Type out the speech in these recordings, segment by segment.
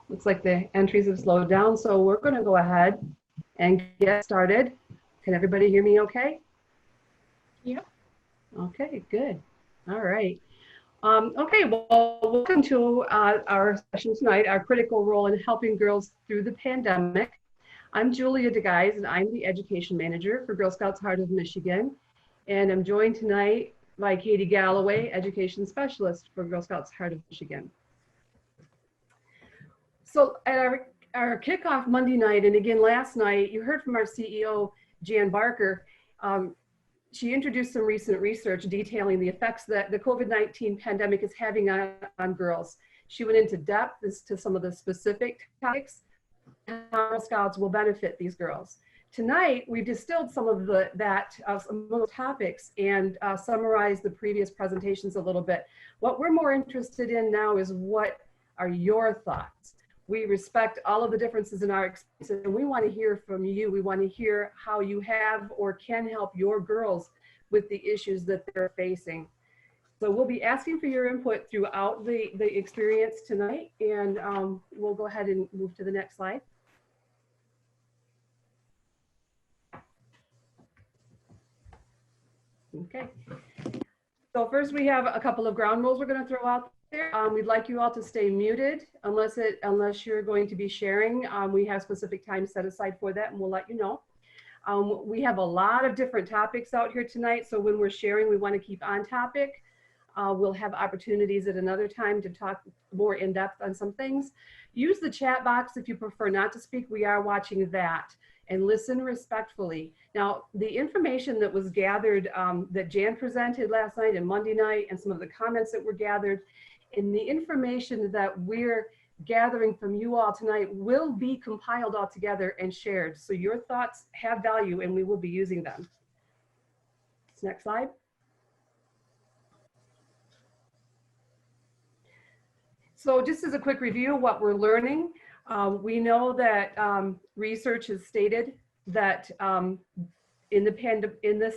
Looks like the entries have slowed down, so we're going to go ahead and get started. Can everybody hear me okay? Yep. Okay, good. All right. Okay, well, welcome to our session tonight, our critical role in helping girls through the pandemic. I'm Julia DeGuise, and I'm the Education Manager for Girl Scouts Heart of Michigan. And I'm joined tonight by Katie Galloway, Education Specialist for Girl Scouts Heart of Michigan. So at our kickoff Monday night, and again last night, you heard from our CEO, Jan Barker. She introduced some recent research detailing the effects that the COVID-19 pandemic is having on girls. She went into depth as to some of the specific topics, how Girl Scouts will benefit these girls. Tonight, we distilled some of those topics and summarized the previous presentations a little bit. What we're more interested in now is what are your thoughts? We respect all of the differences in our experiences, and we want to hear from you. We want to hear how you have or can help your girls with the issues that they're facing. So we'll be asking for your input throughout the experience tonight, and we'll go ahead and move to the next slide. Okay. So first we have a couple of ground rules we're going to throw out there. We'd like you all to stay muted unless you're going to be sharing. We have specific time set aside for that, and we'll let you know. We have a lot of different topics out here tonight, so when we're sharing, we want to keep on topic. We'll have opportunities at another time to talk more in depth on some things. Use the chat box if you prefer not to speak. We are watching that, and listen respectfully. Now, the information that was gathered, that Jan presented last night and Monday night, and some of the comments that were gathered, and the information that we're gathering from you all tonight will be compiled all together and shared. So your thoughts have value, and we will be using them. Next slide. So just as a quick review of what we're learning, we know that research has stated that in this,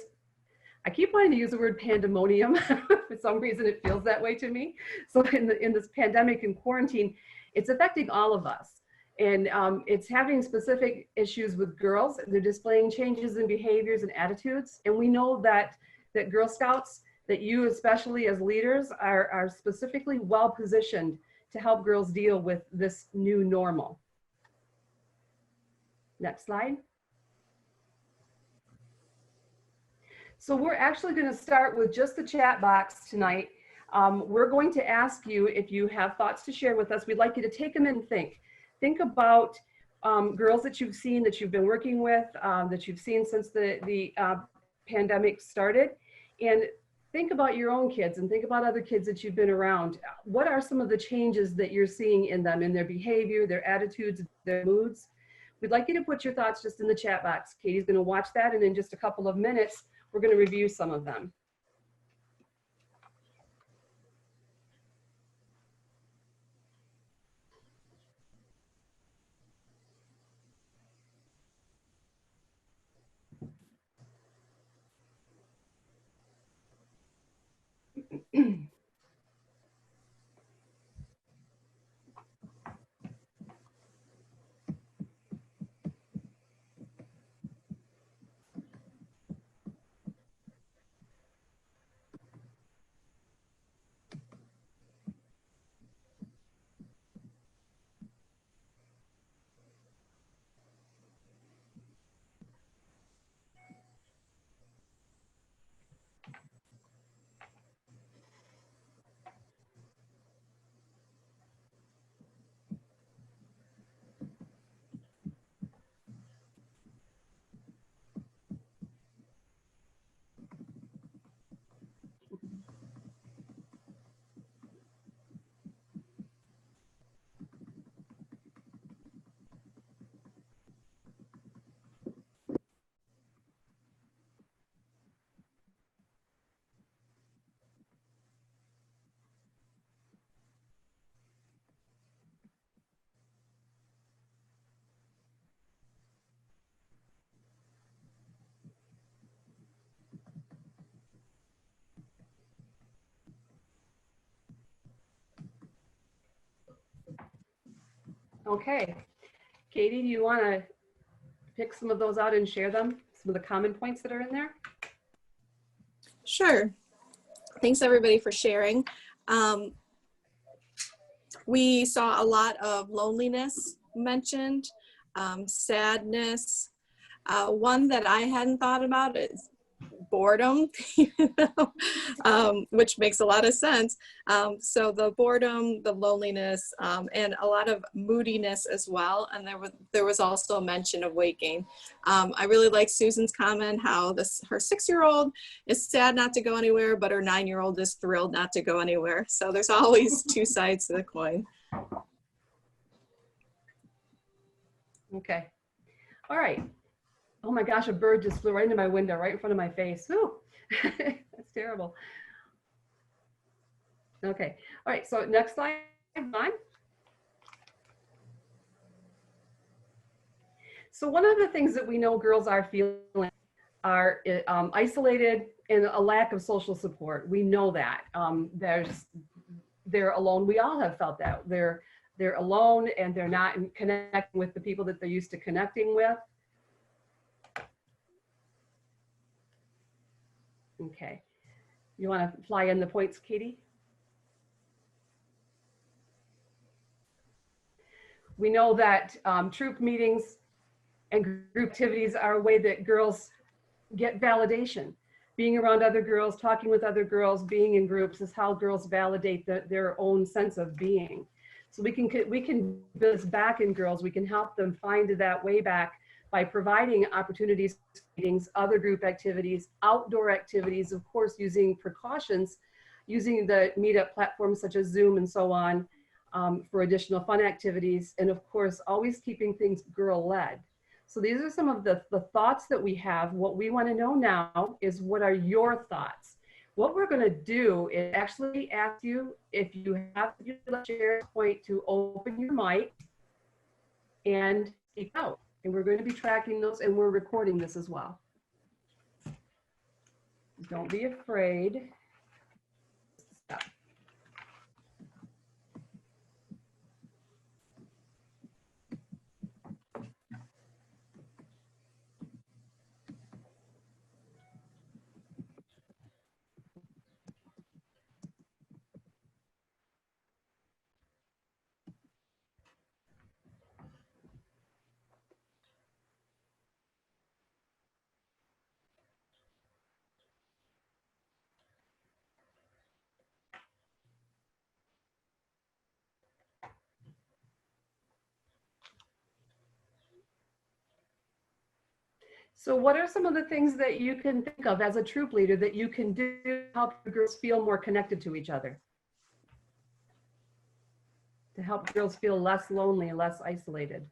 I keep wanting to use the word pandemonium. For some reason, it feels that way to me. So in this pandemic and quarantine, it's affecting all of us. And it's having specific issues with girls. They're displaying changes in behaviors and attitudes. And we know that Girl Scouts, that you especially as leaders are specifically well positioned to help girls deal with this new normal. Next slide. So we're actually going to start with just the chat box tonight. We're going to ask you if you have thoughts to share with us. We'd like you to take them and think about girls that you've seen, that you've been working with, that you've seen since the pandemic started, and think about your own kids and think about other kids that you've been around. What are some of the changes that you're seeing in them, in their behavior, their attitudes, their moods? We'd like you to put your thoughts just in the chat box. Katie's going to watch that, and in just a couple of minutes, we're going to review some of them. Okay. Katie, do you want to pick some of those out and share them? Some of the common points that are in there? Sure. Thanks everybody for sharing. We saw a lot of loneliness mentioned, sadness. One that I hadn't thought about is boredom, which makes a lot of sense. So the boredom, the loneliness, and a lot of moodiness as well. And there was also a mention of weight gain. I really like Susan's comment how her 6-year-old is sad not to go anywhere, but her 9-year-old is thrilled not to go anywhere. So there's always two sides to the coin. Okay. All right. Oh my gosh, a bird just flew right into my window, right in front of my face. Whew. That's terrible. Okay. All right. So next slide. So one of the things that we know girls are feeling are isolated and a lack of social support. We know that. They're alone. We all have felt that. They're alone and they're not connecting with the people that they're used to connecting with. Okay. You want to fly in the points, Katie? We know that troop meetings and group activities are a way that girls get validation. Being around other girls, talking with other girls, being in groups is how girls validate their own sense of being. So we can build this back in girls. We can help them find that way back by providing opportunities, meetings, other group activities, outdoor activities, of course, using precautions, using the meetup platforms such as Zoom and so on for additional fun activities, and of course, always keeping things girl-led. So these are some of the thoughts that we have. What we want to know now is, what are your thoughts? What we're going to do is actually ask you, if you have to share a point, to open your mic and speak out. And we're going to be tracking those, and we're recording this as well. Don't be afraid. Stop. So what are some of the things that you can think of as a troop leader that you can do to help your girls feel more connected to each other? To help girls feel less lonely and less isolated?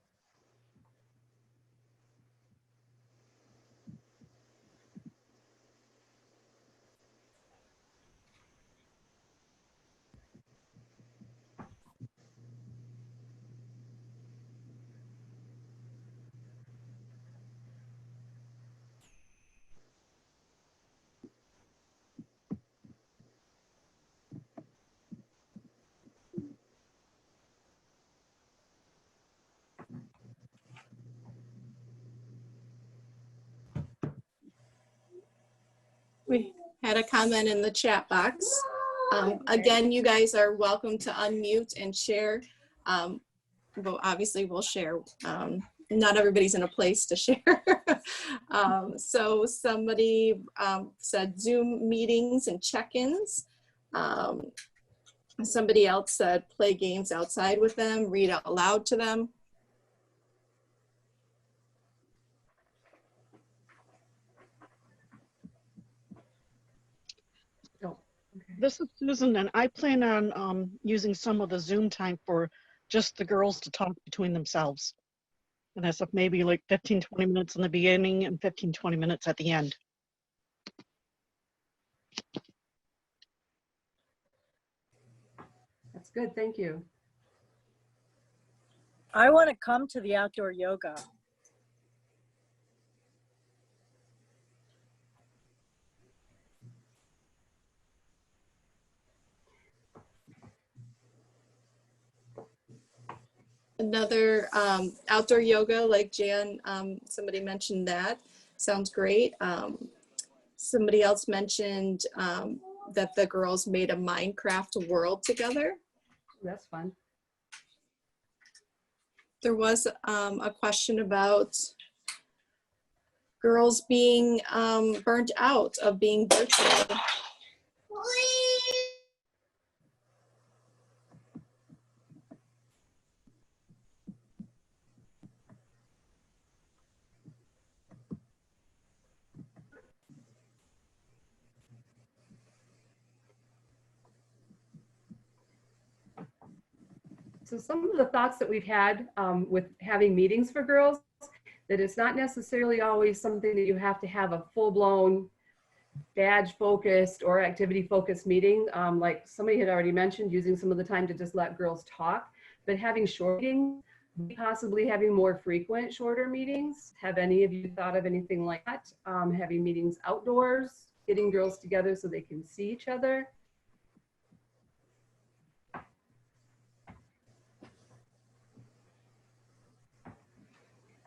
We had a comment in the chat box. Again, you guys are welcome to unmute and share. But obviously we'll share. Not everybody's in a place to share. So somebody said Zoom meetings and check-ins. Somebody else said play games outside with them, read out loud to them. This is Susan, and I plan on using some of the Zoom time for just the girls to talk between themselves. And that's maybe like 15, 20 minutes in the beginning and 15, 20 minutes at the end. That's good, thank you. I want to come to the outdoor yoga. Another outdoor yoga, like Jan, somebody mentioned that. Sounds great. Somebody else mentioned that the girls made a Minecraft world together. That's fun. There was a question about girls being burnt out of being virtual. So some of the thoughts that we've had with having meetings for girls, that it's not necessarily always something that you have to have a full-blown badge focused or activity focused meeting. Like somebody had already mentioned, using some of the time to just let girls talk, but having short meetings, possibly having more frequent shorter meetings. Have any of you thought of anything like that? Having meetings outdoors, getting girls together so they can see each other.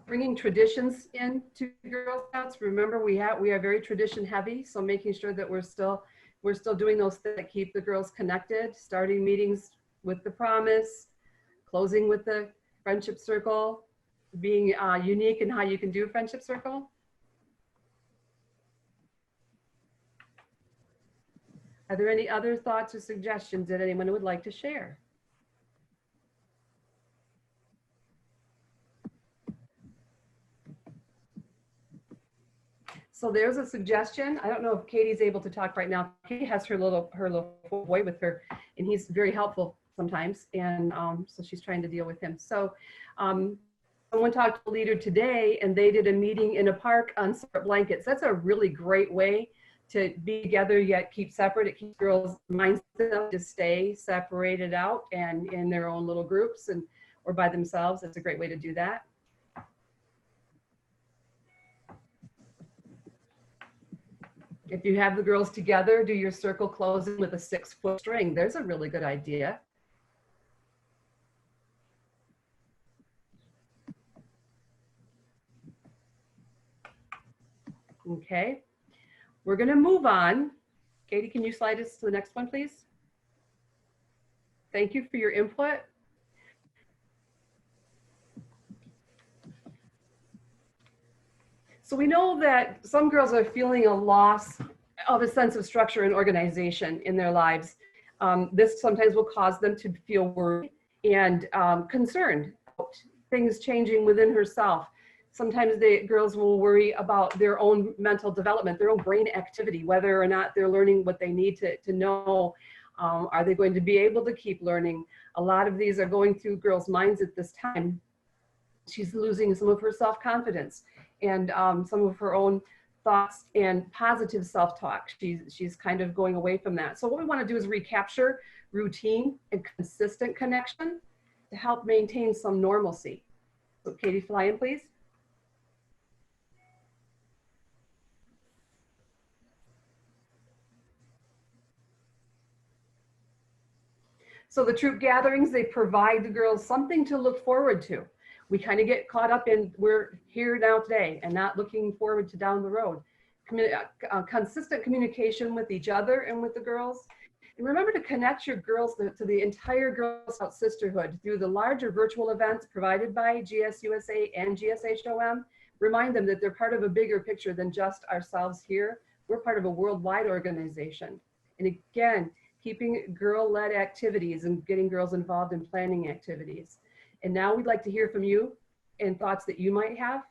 Bringing traditions into Girl Scouts. Remember, we are very tradition heavy, so making sure that we're still doing those things that keep the girls connected. Starting meetings with the promise, closing with the friendship circle, being unique in how you can do a friendship circle. Are there any other thoughts or suggestions that anyone would like to share? So there's a suggestion. I don't know if Katie's able to talk right now. Katie has her little boy with her, and he's very helpful sometimes. And so she's trying to deal with him. So someone talked to a leader today, and they did a meeting in a park on separate blankets. That's a really great way to be together yet keep separate. It keeps girls' minds to stay separated out and in their own little groups and or by themselves. It's a great way to do that. If you have the girls together, do your circle closing with a 6-foot string. There's a really good idea. Okay, we're going to move on. Katie, can you slide us to the next one, please? Thank you for your input. So we know that some girls are feeling a loss of a sense of structure and organization in their lives. This sometimes will cause them to feel worried and concerned about things changing within herself. Sometimes the girls will worry about their own mental development, their own brain activity, whether or not they're learning what they need to know. Are they going to be able to keep learning? A lot of these are going through girls' minds at this time. She's losing some of her self-confidence and some of her own thoughts and positive self-talk. She's kind of going away from that. So what we want to do is recapture routine and consistent connection to help maintain some normalcy. So Katie, fly in, please. So the troop gatherings, they provide the girls something to look forward to. We kind of get caught up in we're here now today and not looking forward to down the road. Consistent communication with each other and with the girls. And remember to connect your girls to the entire Girl Scout sisterhood through the larger virtual events provided by GSUSA and gshom. Remind them that they're part of a bigger picture than just ourselves here. We're part of a worldwide organization. And again, keeping girl-led activities and getting girls involved in planning activities. And now we'd like to hear from you and thoughts that you might have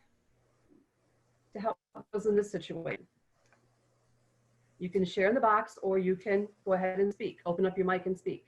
to help us in this situation. You can share in the box or you can go ahead and speak. Open up your mic and speak.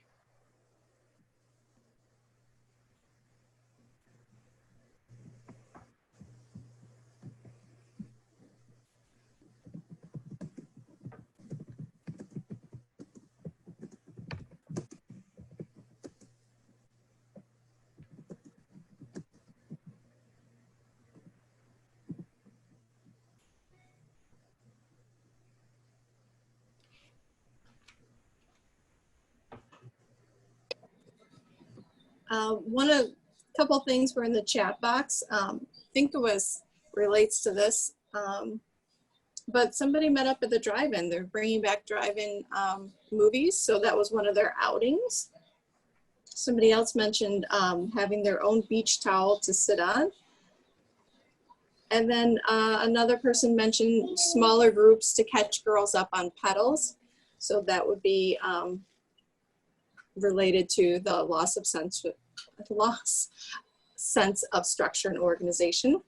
One of couple things were in the chat box. I think it relates to this, but somebody met up at the drive-in. They're bringing back drive-in movies, so that was one of their outings. Somebody else mentioned having their own beach towel to sit on. And then another person mentioned smaller groups to catch girls up on pedals. So that would be related to the loss sense of structure and organization.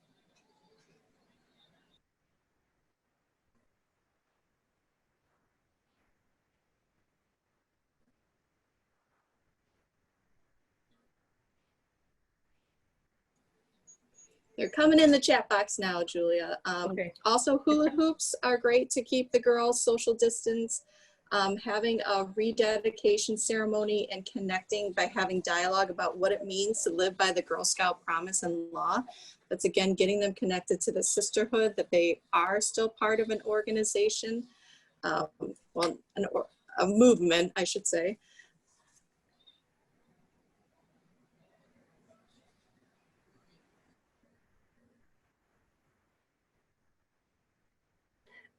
They're coming in the chat box now, Julia. Okay. Also, hula hoops are great to keep the girls social distance. Having a rededication ceremony and connecting by having dialogue about what it means to live by the Girl Scout promise and law. That's again, getting them connected to the sisterhood, that they are still part of an organization, well, a movement, I should say.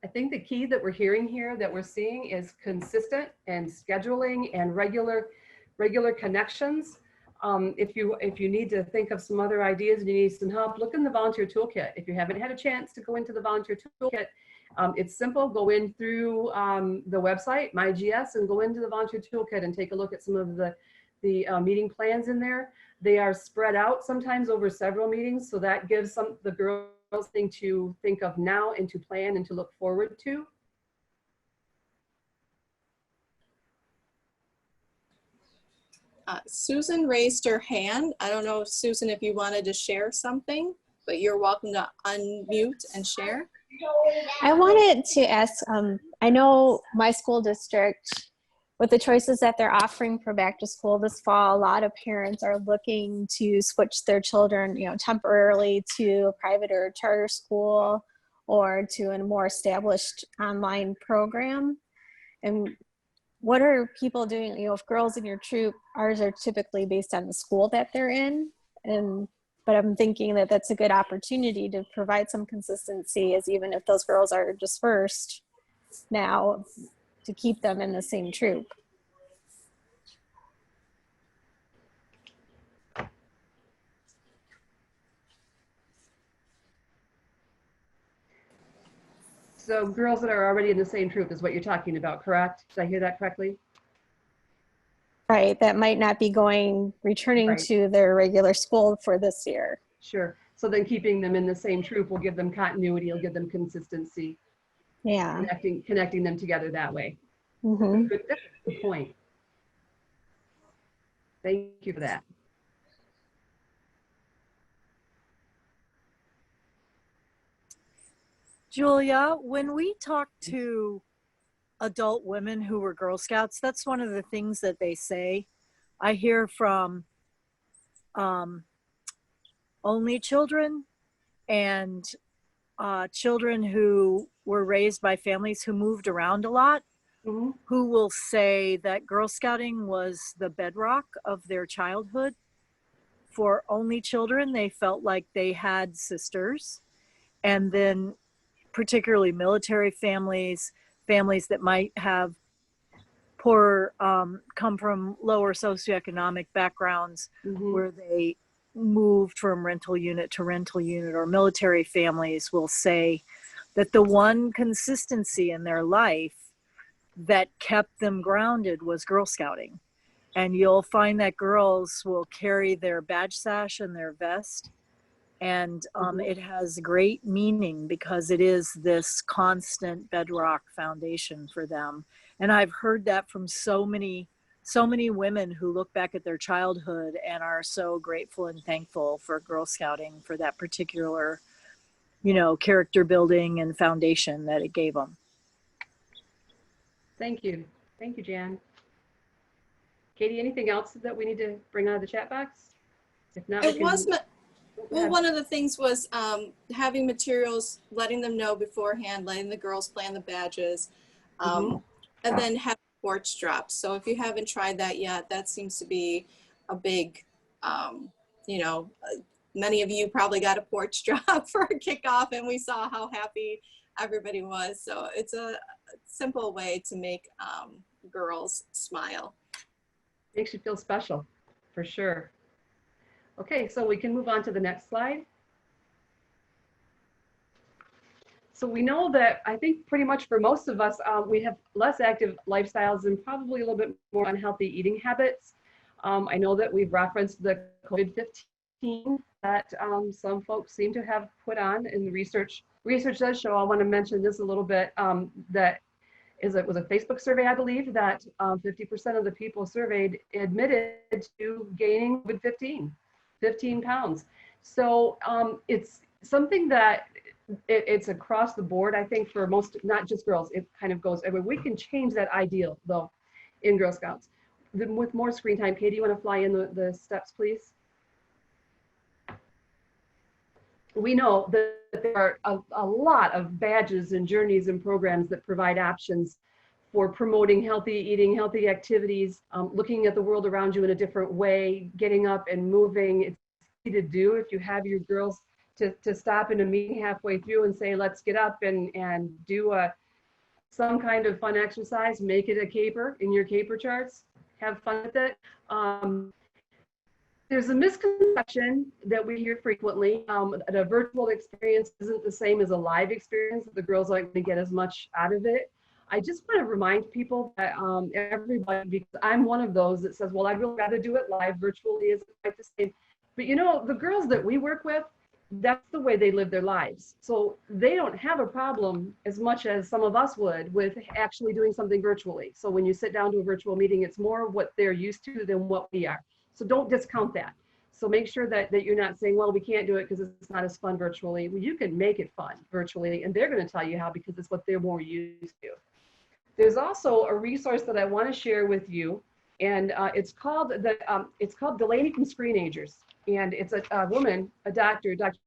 I think the key that we're hearing here, that we're seeing, is consistent and scheduling and regular connections. If you need to think of some other ideas and you need some help, look in the volunteer toolkit. If you haven't had a chance to go into the volunteer toolkit, it's simple. Go in through the website, MyGS, and go into the volunteer toolkit and take a look at some of the meeting plans in there. They are spread out sometimes over several meetings, so that gives the girls thing to think of now and to plan and to look forward to. Susan raised her hand. I don't know, Susan, if you wanted to share something, but you're welcome to unmute and share. I wanted to ask, I know my school district, with the choices that they're offering for back to school this fall, a lot of parents are looking to switch their children, temporarily to a private or charter school or to a more established online program. And what are people doing? If girls in your troop, ours are typically based on the school that they're in. But I'm thinking that that's a good opportunity to provide some consistency, as even if those girls are dispersed now, to keep them in the same troop. So girls that are already in the same troop is what you're talking about, correct? Did I hear that correctly? Right, that might not be returning Right. to their regular school for this year. Sure. So then keeping them in the same troop will give them continuity, will give them consistency. Yeah. Connecting them together that way. Mm-hmm. That's a good point. Thank you for that. Julia, when we talk to adult women who were Girl Scouts, that's one of the things that they say. I hear from only children and children who were raised by families who moved around a lot, Mm-hmm. who will say that Girl Scouting was the bedrock of their childhood. For only children, they felt like they had sisters. And then particularly military families, families that might have come from lower socioeconomic backgrounds, Mm-hmm. where they moved from rental unit to rental unit, or military families will say that the one consistency in their life that kept them grounded was Girl Scouting. And you'll find that girls will carry their badge sash and their vest. And it has great meaning because it is this constant bedrock foundation for them. And I've heard that from so many women who look back at their childhood and are so grateful and thankful for Girl Scouting for that particular, character building and foundation that it gave them. Thank you. Thank you, Jan. Katie, anything else that we need to bring out of the chat box? If not, well, one of the things was having materials, letting them know beforehand, letting the girls plan the badges, and then have porch drops. So if you haven't tried that yet, that seems to be a big you know, many of you probably got a porch job for a kickoff, and we saw how happy everybody was. So it's a simple way to make girls smile. Makes you feel special, for sure. Okay, so we can move on to the next slide. So we know that I think pretty much for most of us, we have less active lifestyles and probably a little bit more unhealthy eating habits. I know that we've referenced the COVID-19 that some folks seem to have put on in the research. Research does show, I want to mention this a little bit, that it was a Facebook survey, I believe, that 50% of the people surveyed admitted to gaining COVID-15, 15 pounds. So it's something that it's across the board, I think, for most, not just girls. It kind of goes everywhere. We can change that ideal, though, in Girl Scouts. With more screen time, Katie, you want to fly in the steps, please? We know that there are a lot of badges and journeys and programs that provide options for promoting healthy eating, healthy activities, looking at the world around you in a different way, getting up and moving. It's easy to do if you have your girls to stop in a meeting halfway through and say, let's get up and do some kind of fun exercise, make it a caper in your caper charts, have fun with it. There's a misconception that we hear frequently that a virtual experience isn't the same as a live experience. The girls aren't going to get as much out of it. I just want to remind people that everybody, because I'm one of those that says, well, I'd really rather do it live. Virtually isn't quite the same. But you know, the girls that we work with, that's the way they live their lives. So they don't have a problem as much as some of us would with actually doing something virtually. So when you sit down to a virtual meeting, it's more what they're used to than what we are. So don't discount that. So make sure that you're not saying, well, we can't do it because it's not as fun virtually. Well, you can make it fun virtually, and they're going to tell you how because it's what they're more used to. There's also a resource that I want to share with you, and it's called Delaney from Screenagers. And it's a woman, a doctor, Dr.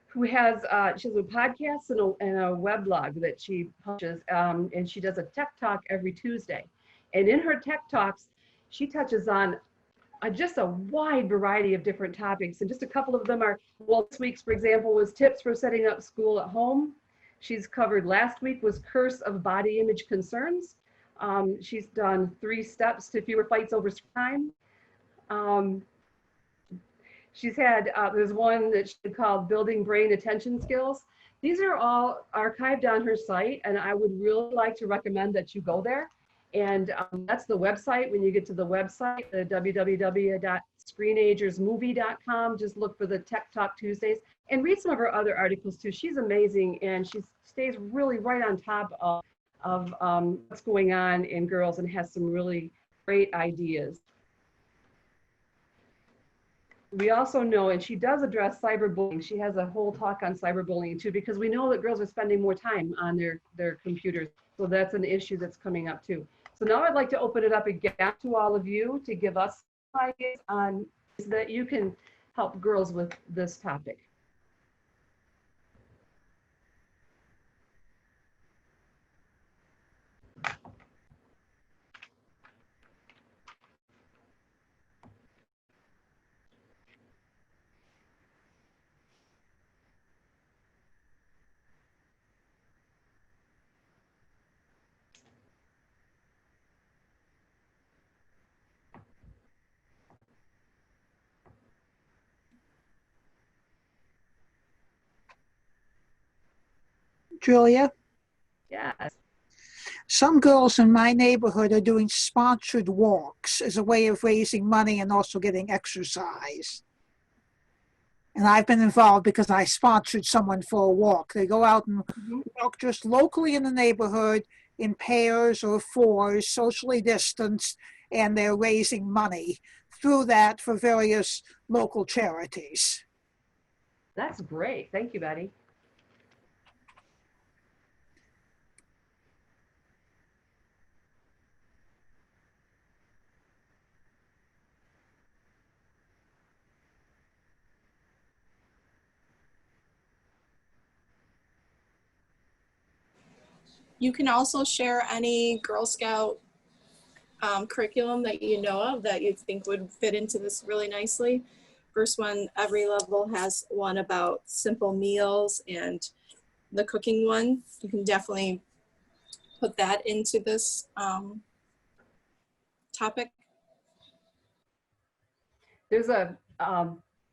who has she has a podcast and a web blog that she publishes, and she does a tech talk every Tuesday. And in her tech talks, she touches on just a wide variety of different topics. And just a couple of them are, well, this week's, for example, was tips for setting up school at home. She's covered last week was curse of body image concerns. She's done 3 steps to fewer fights over time. She's had, there's one that she called Building Brain Attention Skills. These are all archived on her site, and I would really like to recommend that you go there. And that's the website. When you get to the website, the www.screenagersmovie.com, just look for the Tech Talk Tuesdays and read some of her other articles too. She's amazing, and she stays really right on top of what's going on in girls and has some really great ideas. We also know, and she does address cyberbullying. She has a whole talk on cyberbullying too, because we know that girls are spending more time on their computers. So that's an issue that's coming up too. So now I'd like to open it up again to all of you to give us ideas on so that you can help girls with this topic. Julia, Yes. some girls in my neighborhood are doing sponsored walks as a way of raising money and also getting exercise. And I've been involved because I sponsored someone for a walk. They go out and walk just locally in the neighborhood in pairs or fours, socially distanced, and they're raising money through that for various local charities. That's great. Thank you, Betty. You can also share any Girl Scout curriculum that you know of that you think would fit into this really nicely. First one, every level has one about simple meals, and the cooking one, you can definitely put that into this topic. There's a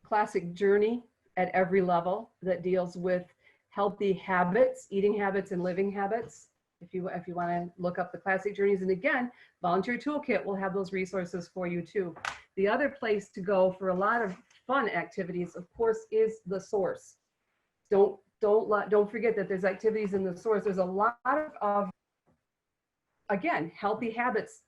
classic journey at every level that deals with healthy habits, eating habits, and living habits. If you want to look up the classic journeys, and again, Volunteer Toolkit will have those resources for you too. The other place to go for a lot of fun activities, of course, is the source. Don't forget that there's activities in the source. There's a lot of again, healthy habits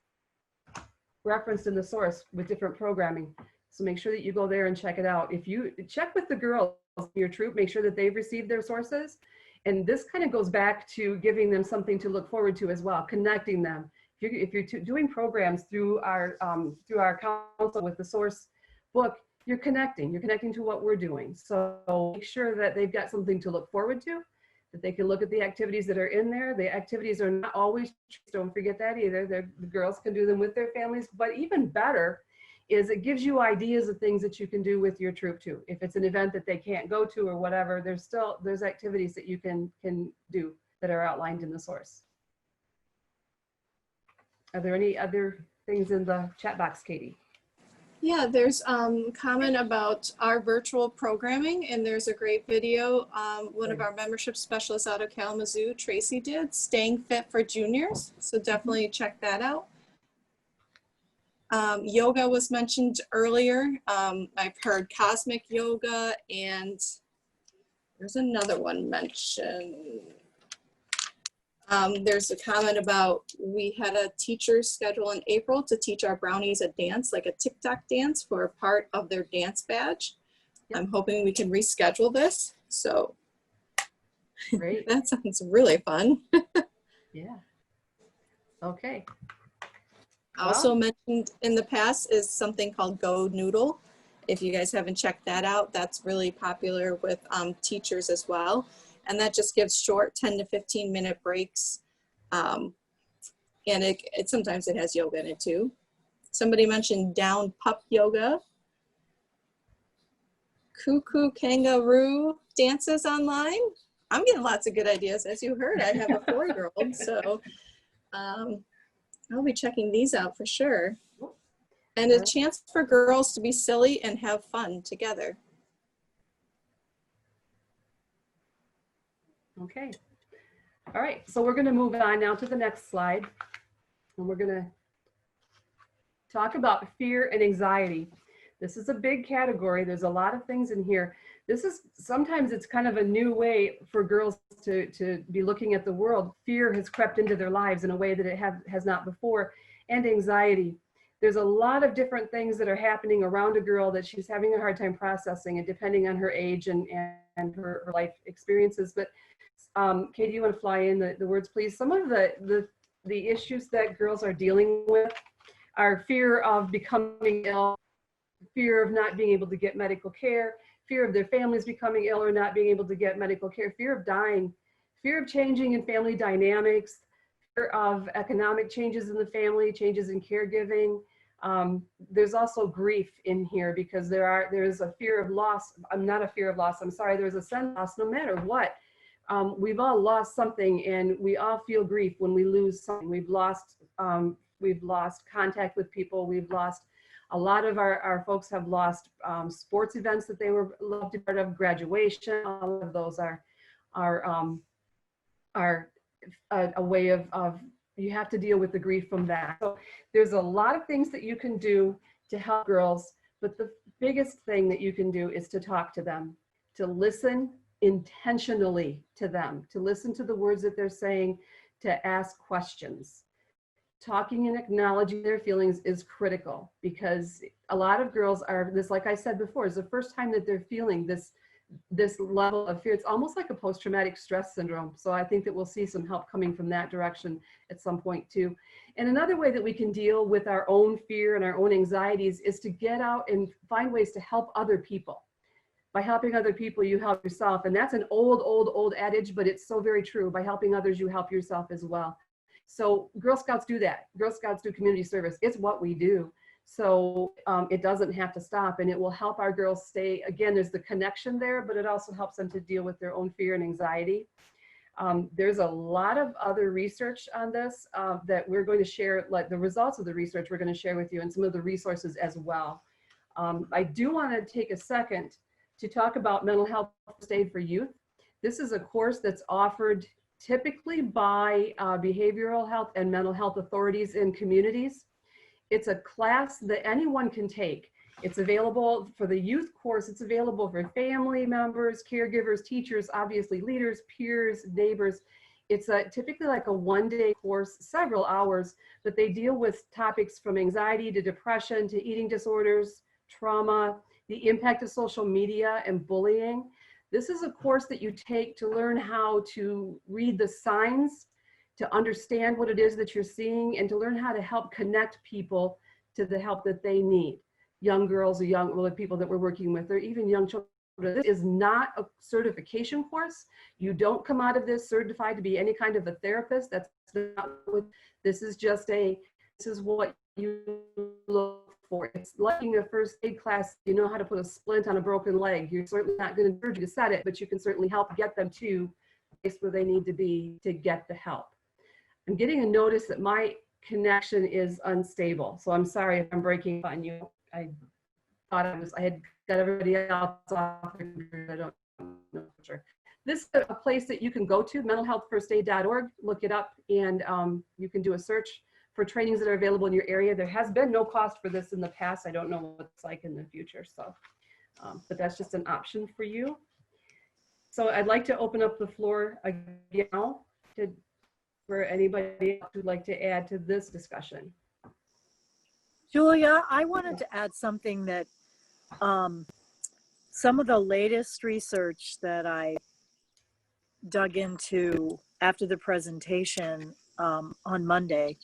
referenced in the source with different programming. So make sure that you go there and check it out. If you check with the girls in your troop, make sure that they've received their sources. And this kind of goes back to giving them something to look forward to as well, connecting them. If you're doing programs through our council with the source book, you're connecting to what we're doing. So make sure that they've got something to look forward to, that they can look at the activities that are in there. The activities are not always, don't forget that either. The girls can do them with their families, but even better is it gives you ideas of things that you can do with your troop too. If it's an event that they can't go to or whatever, there's activities that you can do that are outlined in the source. Are there any other things in the chat box, Katie? Yeah, there's comment about our virtual programming, and there's a great video one of our membership specialists out of Kalamazoo, Tracy, did, Staying Fit for Juniors. So definitely check that out. Yoga was mentioned earlier. I've heard cosmic yoga, and there's another one mentioned. There's a comment about we had a teacher schedule in April to teach our brownies a dance, like a TikTok dance, for a part of their dance badge. Yep. I'm hoping we can reschedule this. So great. That sounds really fun. Yeah. Okay. Also mentioned in the past is something called Go Noodle. If you guys haven't checked that out, that's really popular with teachers as well. And that just gives short 10 to 15 minute breaks. And it sometimes it has yoga in it too. Somebody mentioned down pup yoga. Cuckoo kangaroo dances online. I'm getting lots of good ideas. As you heard, I have a 4-year-old, so I'll be checking these out for sure. And a chance for girls to be silly and have fun together. Okay. All right, so we're going to move on now to the next slide. And we're going to talk about fear and anxiety. This is a big category. There's a lot of things in here. Sometimes it's kind of a new way for girls to be looking at the world. Fear has crept into their lives in a way that it has not before, and anxiety. There's a lot of different things that are happening around a girl that she's having a hard time processing, and depending on her age and her life experiences. But Katie, you want to fly in the words, please? Some of the issues that girls are dealing with are fear of becoming ill, fear of not being able to get medical care, fear of their families becoming ill or not being able to get medical care, fear of dying, fear of changing in family dynamics, fear of economic changes in the family, changes in caregiving. There's also grief in here because there is a fear of loss. Not a fear of loss, I'm sorry, there's a sense of loss no matter what. We've all lost something, and we all feel grief when we lose something. We've lost contact with people. We've lost, a lot of our folks have lost sports events that they were loved to be part of, graduation. All of those are a way of you have to deal with the grief from that. So there's a lot of things that you can do to help girls, but the biggest thing that you can do is to talk to them, to listen intentionally to them, to listen to the words that they're saying, to ask questions. Talking and acknowledging their feelings is critical, because a lot of girls are this, like I said before, is the first time that they're feeling this level of fear. It's almost like a post-traumatic stress syndrome. So I think that we'll see some help coming from that direction at some point too. And another way that we can deal with our own fear and our own anxieties is to get out and find ways to help other people. By helping other people, you help yourself. And that's an old adage, but it's so very true. By helping others, you help yourself as well. So Girl Scouts do that. Girl Scouts do community service. It's what we do. So it doesn't have to stop, and it will help our girls stay, again, there's the connection there, but it also helps them to deal with their own fear and anxiety. There's a lot of other research on this that we're going to share, like the results of the research we're going to share with you, and some of the resources as well. I do want to take a second to talk about mental health first aid for youth. This is a course that's offered typically by behavioral health and mental health authorities in communities. It's a class that anyone can take. It's available for the youth course. It's available for family members, caregivers, teachers, obviously leaders, peers, neighbors. It's typically like a one-day course, several hours, but they deal with topics from anxiety to depression to eating disorders, trauma, the impact of social media and bullying. This is a course that you take to learn how to read the signs, to understand what it is that you're seeing, and to learn how to help connect people to the help that they need. Young girls or young, well, the people that we're working with, or even young children. This is not a certification course. You don't come out of this certified to be any kind of a therapist. That's not what this is. Just this is what you look for. It's like in a first aid class, you know how to put a splint on a broken leg. You're certainly not going to encourage you to set it, but you can certainly help get them to the place where they need to be to get the help. I'm getting a notice that my connection is unstable, so I'm sorry if I'm breaking on you. I thought I had got everybody else off. I don't know for sure. This is a place that you can go to, mentalhealthfirstaid.org, look it up, and you can do a search for trainings that are available in your area. There has been no cost for this in the past. I don't know what it's like in the future, so, but that's just an option for you. So I'd like to open up the floor again now for anybody else who'd like to add to this discussion. Julia, I wanted to add something that some of the latest research that I dug into after the presentation on Monday,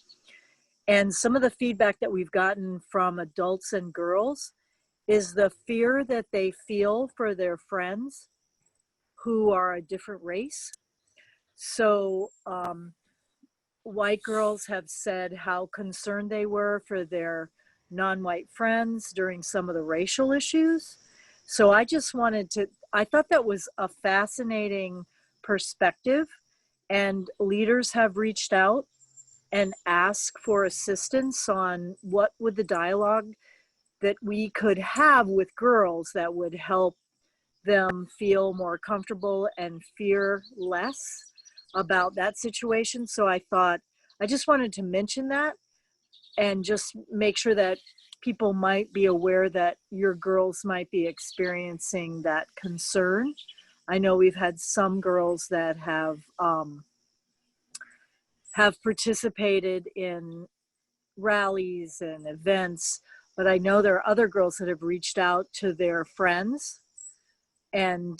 and some of the feedback that we've gotten from adults and girls is the fear that they feel for their friends who are a different race. So white girls have said how concerned they were for their non-white friends during some of the racial issues. So I just wanted to, I thought that was a fascinating perspective, and leaders have reached out and asked for assistance on what would the dialogue that we could have with girls that would help them feel more comfortable and fear less about that situation. So I thought, I just wanted to mention that and just make sure that people might be aware that your girls might be experiencing that concern. I know we've had some girls that have participated in rallies and events, but I know there are other girls that have reached out to their friends and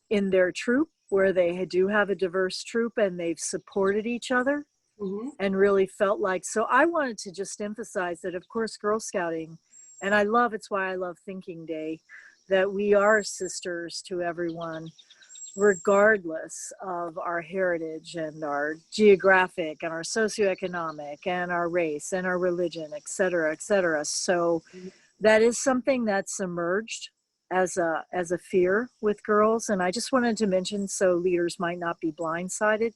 in their troop, where they do have a diverse troop, and they've supported each other. Mm-hmm. And really felt like, so I wanted to just emphasize that, of course, Girl Scouting, and it's why I love Thinking Day, that we are sisters to everyone, regardless of our heritage and our geographic and our socioeconomic and our race and our religion, et cetera, et cetera. So that is something that's emerged as a fear with girls. And I just wanted to mention, so leaders might not be blindsided.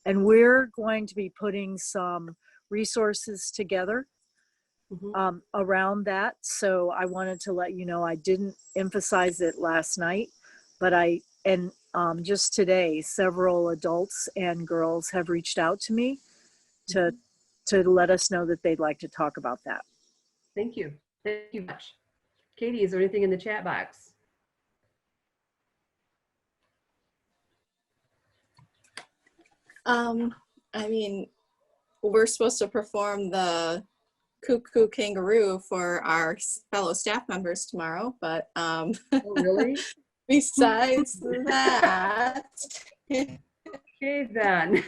And we're going to be putting some resources together around that. So I wanted to let you know, I didn't emphasize it last night, but just today, several adults and girls have reached out to me to let us know that they'd like to talk about that. Thank you. Thank you much. Katie, is there anything in the chat box? I mean, we're supposed to perform the cuckoo kangaroo for our fellow staff members tomorrow, but oh, really? Besides that, okay then.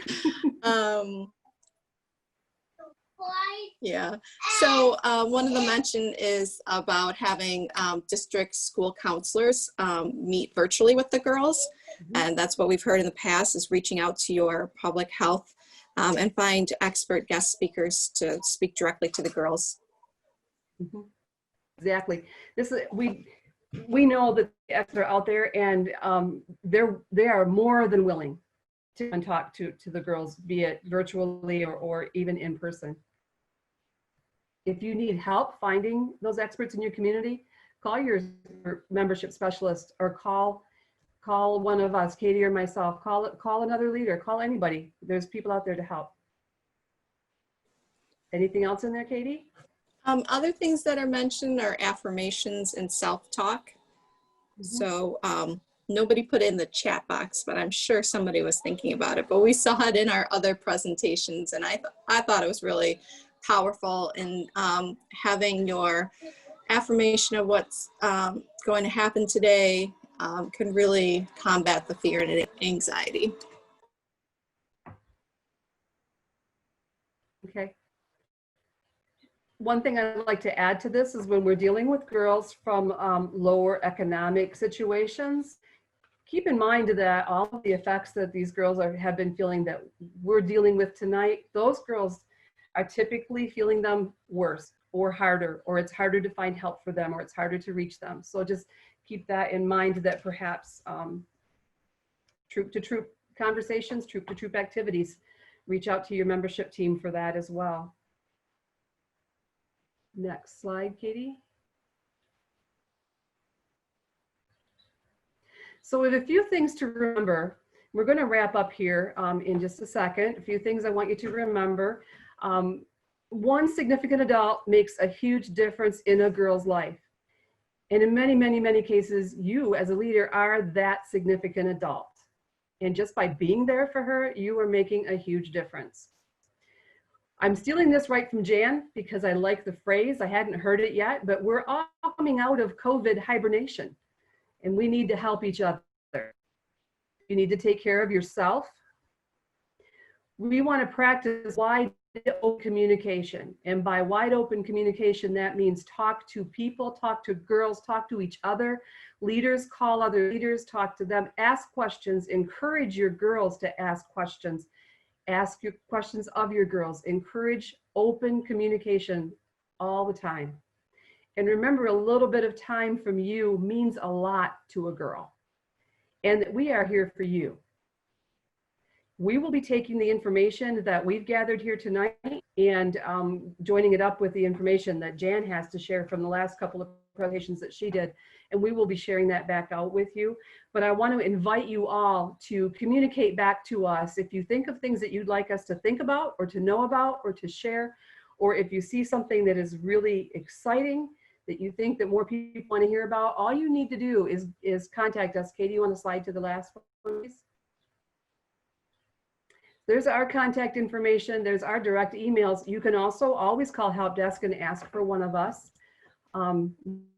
Yeah. So one of the mention is about having district school counselors meet virtually with the girls. And that's what we've heard in the past, is reaching out to your public health and find expert guest speakers to speak directly to the girls. Mhm. Exactly. This is, we know that the experts are out there, and they are more than willing to talk to the girls, be it virtually or even in person. If you need help finding those experts in your community, call your membership specialist, or call one of us, Katie or myself. Call another leader. Call anybody. There's people out there to help. Anything else in there, Katie? Other things that are mentioned are affirmations and self-talk. So nobody put it in the chat box, but I'm sure somebody was thinking about it. But we saw it in our other presentations, and I thought it was really powerful in having your affirmation of what's going to happen today can really combat the fear and anxiety. Okay. One thing I'd like to add to this is when we're dealing with girls from lower economic situations, keep in mind that all of the effects that these girls have been feeling that we're dealing with tonight, those girls are typically feeling them worse or harder, or it's harder to find help for them, or it's harder to reach them. So just keep that in mind, that perhaps troop to troop conversations, troop to troop activities, reach out to your membership team for that as well. Next slide, Katie. So we have a few things to remember. We're going to wrap up here in just a second. A few things I want you to remember. One significant adult makes a huge difference in a girl's life. And in many, many, many cases, you as a leader are that significant adult. And just by being there for her, you are making a huge difference. I'm stealing this right from Jan because I like the phrase. I hadn't heard it yet, but we're all coming out of COVID hibernation, and we need to help each other. You need to take care of yourself. We want to practice wide open communication. And by wide open communication, that means talk to people, talk to girls, talk to each other. Leaders call other leaders, talk to them, ask questions, encourage your girls to ask questions. Ask your questions of your girls. Encourage open communication all the time. And remember, a little bit of time from you means a lot to a girl. And that we are here for you. We will be taking the information that we've gathered here tonight and joining it up with the information that Jan has to share from the last couple of presentations that she did. And we will be sharing that back out with you. But I want to invite you all to communicate back to us if you think of things that you'd like us to think about or to know about or to share, or if you see something that is really exciting that you think that more people want to hear about. All you need to do is contact us. Katie, you want to slide to the last one, please? There's our contact information. There's our direct emails. You can also always call Help Desk and ask for one of us.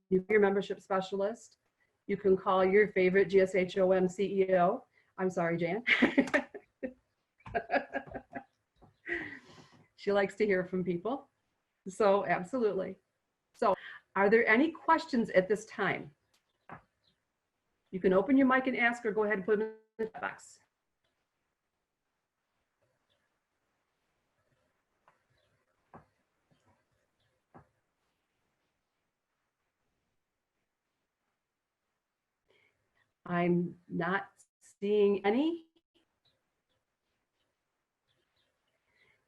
Your membership specialist. You can call your favorite gshom CEO. I'm sorry, Jan. She likes to hear from people. So absolutely. So are there any questions at this time? You can open your mic and ask, or go ahead and put them in the chat box. I'm not seeing any.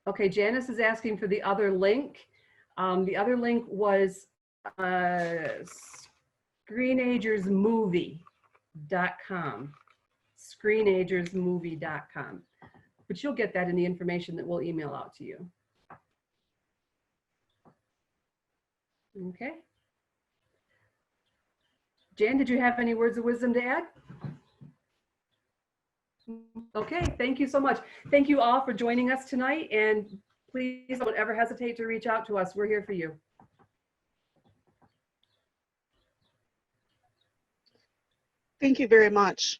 Okay, Janice is asking for the other link. The other link was screenagersmovie.com. Screenagersmovie.com. But you'll get that in the information that we'll email out to you. Okay. Jan, did you have any words of wisdom to add? Okay, thank you so much. Thank you all for joining us tonight, and please don't ever hesitate to reach out to us. We're here for you. Thank you very much.